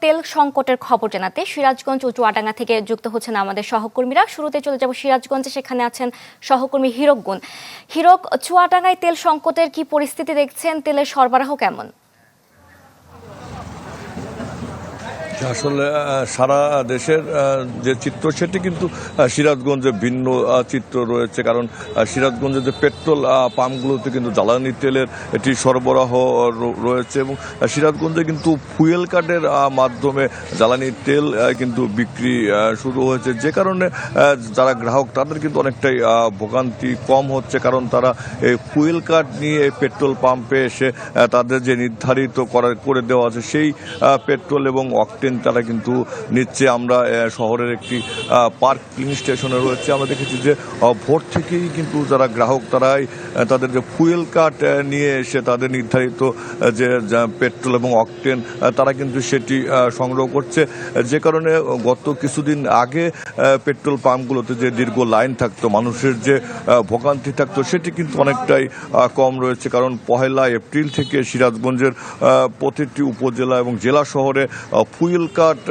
তেল সংকটের খবর জানাতে সিরাজগঞ্জ ও চুয়াডাঙ্গা থেকে যুক্ত হচ্ছেন আমাদের সহকর্মীরা। শুরুতে চলে যাব সিরাজগঞ্জে, সেখানে আছেন সহকর্মী হীরক গুণ। হীরক, চুয়াডাঙ্গায় তেল সংকটের কি পরিস্থিতি দেখছেন? তেলের সরবরাহ কেমন? আসলে সারা দেশের যে চিত্র সেটি কিন্তু সিরাজগঞ্জে ভিন্ন চিত্র রয়েছে, কারণ সিরাজগঞ্জে যে পেট্রোল পাম্পগুলোতে কিন্তু জ্বালানি তেলের একটি সরবরাহ রয়েছে এবং সিরাজগঞ্জে কিন্তু ফুয়েল কার্ডের মাধ্যমে জ্বালানি তেল কিন্তু বিক্রি শুরু হয়েছে, যে কারণে যারা গ্রাহক তাদের কিন্তু অনেকটাই ভোগান্তি কম হচ্ছে, কারণ তারা এই ফুয়েল কার্ড নিয়ে পেট্রোল পাম্পে এসে তাদের যে নির্ধারিত করে দেওয়া আছে সেই পেট্রোল এবং অকটেন তারা কিন্তু নিচ্ছে। আমরা শহরের একটি পার্কিং স্টেশনে রয়েছে, আমরা দেখেছি যে ভোর থেকেই কিন্তু যারা গ্রাহক তারাই তাদের যে ফুয়েল কার্ড নিয়ে এসে তাদের নির্ধারিত যে পেট্রোল এবং অকটেন তারা কিন্তু সেটি সংগ্রহ করছে, যে কারণে গত কিছুদিন আগে পেট্রোল পাম্পগুলোতে যে দীর্ঘ লাইন থাকতো, মানুষের যে ভোগান্তি থাকতো, সেটি কিন্তু অনেকটাই কম রয়েছে। কারণ 1 এপ্রিল থেকে সিরাজগঞ্জের প্রতিটি উপজেলা এবং জেলা শহরে ফুয়েল কার্ড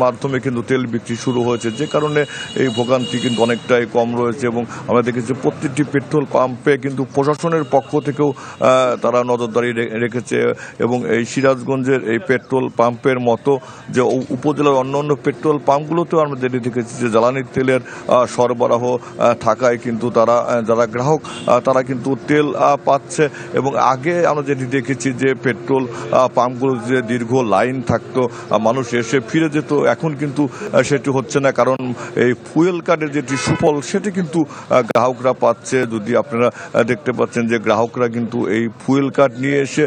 মাধ্যমে কিন্তু তেল বিক্রি শুরু হয়েছে, যে কারণে এই ভোগান্তি কিন্তু অনেকটাই কম রয়েছে। এবং আমরা দেখেছি প্রত্যেকটি পেট্রোল পাম্পে কিন্তু প্রশাসনের পক্ষ থেকেও তারা নজরদারি রেখেছে এবং এই সিরাজগঞ্জের এই পেট্রোল পাম্পের মতো যে উপজেলার অন্যান্য পেট্রোল পাম্পগুলোতেও আমরা দেখেছি যে জ্বালানি তেলের সরবরাহ থাকায় কিন্তু তারা যারা গ্রাহক তারা কিন্তু তেল পাচ্ছে। এবং আগে আমরা যেটি দেখেছি যে পেট্রোল পাম্পগুলোতে যে দীর্ঘ লাইন থাকতো, মানুষ এসে ফিরে যেত, এখন কিন্তু সেটি হচ্ছে না, কারণ এই ফুয়েল কার্ডের যেটি সুফল সেটি কিন্তু গ্রাহকরা পাচ্ছে। যদি আপনারা দেখতে পাচ্ছেন যে গ্রাহকরা কিন্তু এই ফুয়েল কার্ড নিয়ে এসে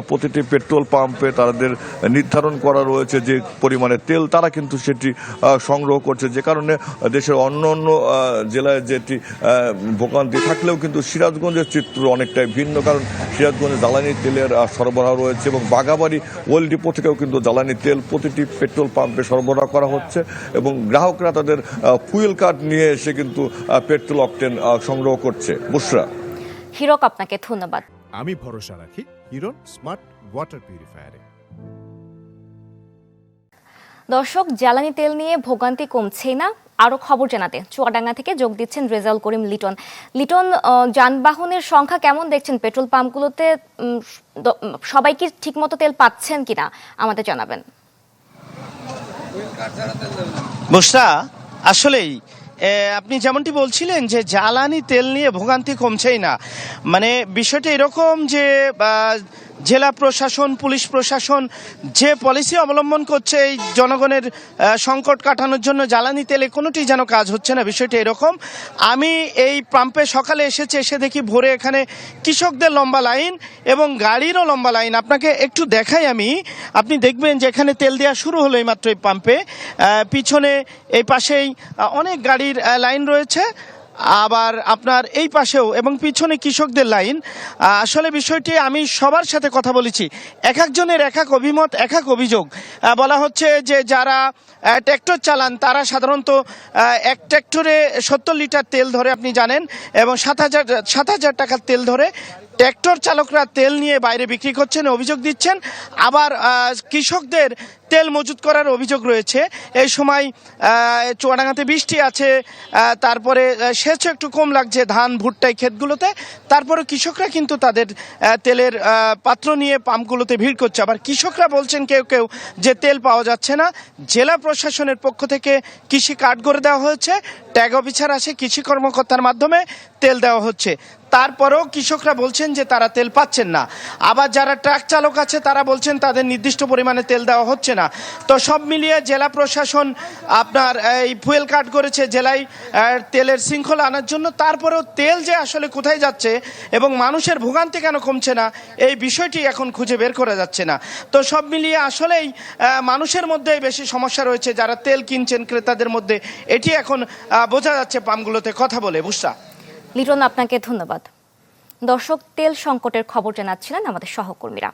প্রতিটি পেট্রোল পাম্পে তাদের নির্ধারণ করা রয়েছে যে পরিমাণে তেল, তারা কিন্তু সেটি সংগ্রহ করছে, যে কারণে দেশের অন্য অন্য জেলায় যেটি ভোগান্তি থাকলেও কিন্তু সিরাজগঞ্জের চিত্র অনেকটাই ভিন্ন, কারণ সিরাজগঞ্জে জ্বালানি তেলের সরবরাহ রয়েছে এবং বাগাবাড়ি ওয়েল ডিপো থেকেও কিন্তু জ্বালানি তেল প্রতিটি পেট্রোল পাম্পে সরবরাহ করা হচ্ছে এবং গ্রাহকরা তাদের ফুয়েল কার্ড নিয়ে এসে কিন্তু পেট্রোল অকটেন সংগ্রহ করছে। বুশরা। হীরক, আপনাকে ধন্যবাদ। আমি ভরসা রাখি হিরন স্মার্ট ওয়াটার পিউরিফায়ারে। দর্শক, জ্বালানি তেল নিয়ে ভোগান্তি কমছেই না। আরো খবর জানাতে চুয়াডাঙ্গা থেকে যোগ দিচ্ছেন রেজাউল করিম লিটন। লিটন, যানবাহনের সংখ্যা কেমন দেখছেন পেট্রোল পাম্পগুলোতে? সবাই কি ঠিকমতো তেল পাচ্ছেন কিনা আমাদের জানাবেন। বুশরা, আসলেই আপনি যেমনটি বলছিলেন যে জ্বালানি তেল নিয়ে ভোগান্তি কমছেই না, মানে বিষয়টা এরকম যে জেলা প্রশাসন, পুলিশ প্রশাসন যে পলিসি অবলম্বন করছে এই জনগণের সংকট কাটানোর জন্য, জ্বালানি তেলে কোনোটি যেন কাজ হচ্ছে না, বিষয়টা এরকম। আমি এই পাম্পে সকালে এসে দেখি ভোরে এখানে কৃষকদের লম্বা লাইন এবং গাড়িরও লম্বা লাইন। আপনাকে একটু দেখাই আমি, আপনি দেখবেন যে এখানে তেল দেওয়া শুরু হলো এই মাত্র এই পাম্পে। পিছনে এই পাশেই অনেক গাড়ির লাইন রয়েছে, আবার আপনার এই পাশেও এবং পিছনে কৃষকদের লাইন। আসলে বিষয়টি আমি সবার সাথে কথা বলেছি, এক একজনের এক এক অভিমত, এক এক অভিযোগ। বলা হচ্ছে যে যারা ট্র্যাক্টর চালান তারা সাধারণত এক ট্র্যাক্টরে 70 লিটার তেল ধরে, আপনি জানেন, এবং 7,000 টাকার তেল ধরে। ট্র্যাক্টর চালকরা তেল নিয়ে বাইরে বিক্রি করছেন, অভিযোগ দিচ্ছেন। আবার কৃষকদের তেল মজুত করার অভিযোগ রয়েছে। এই সময় চুয়াডাঙ্গাতে বৃষ্টি আছে, তারপরে সেচও একটু কম লাগছে ধান ভুট্টাই ক্ষেতগুলোতে, তারপরে কৃষকরা কিন্তু তাদের তেলের পাত্র নিয়ে পাম্পগুলোতে ভিড় করছে। আবার কৃষকরা বলছেন কেউ কেউ যে তেল পাওয়া যাচ্ছে না। জেলা প্রশাসনের পক্ষ থেকে কৃষি কার্ড করে দেওয়া হয়েছে, ট্যাগ অফিসার আসে, কৃষি কর্মকর্তার মাধ্যমে তেল দেওয়া হচ্ছে, তারপরেও কৃষকরা বলছেন যে তারা তেল পাচ্ছেন না। আবার যারা ট্রাক চালক আছে তারা বলছেন তাদের নির্দিষ্ট পরিমাণে তেল দেওয়া হচ্ছে না। তো সব মিলিয়ে জেলা প্রশাসন আপনার এই ফুয়েল কার্ড করেছে জেলায় তেলের শৃঙ্খলা আনার জন্য, তারপরেও তেল যে আসলে কোথায় যাচ্ছে এবং মানুষের ভোগান্তি কেন কমছে না এই বিষয়টি এখন খুঁজে বের করা যাচ্ছে না। তো সব মিলিয়ে আসলেই মানুষের মধ্যে বেশি সমস্যা রয়েছে, যারা তেল কিনছেন ক্রেতাদের মধ্যে, এটি এখন বোঝা যাচ্ছে পাম্পগুলোতে কথা বলে। বুঝছা লিটন, আপনাকে ধন্যবাদ। দর্শক, তেল সংকটের খবর জানাচ্ছিলেন আমাদের সহকর্মীরা।